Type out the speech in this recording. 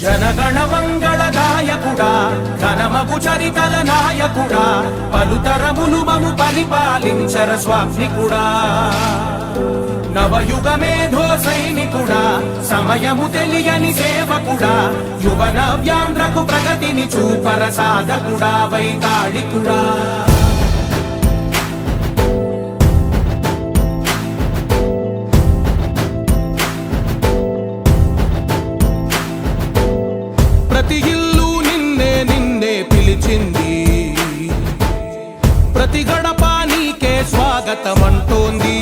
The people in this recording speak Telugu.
జనగణ మంగళ గాయకుడా ఘనమగు చరితల నాయకుడా పలుతరములు మము పరిపాలించర స్వామికుడా నవయుగ మేధో సైనికుడా సమయము తెలియని సేవకుడా యువన వ్యాంధ్రకు ప్రగతిని చూపర సాధకుడా వైతాళికుడా ప్రతి ఇల్లు నిన్నే నిన్నే పిలిచింది ప్రతి గడప నీకే స్వాగతం అంటోంది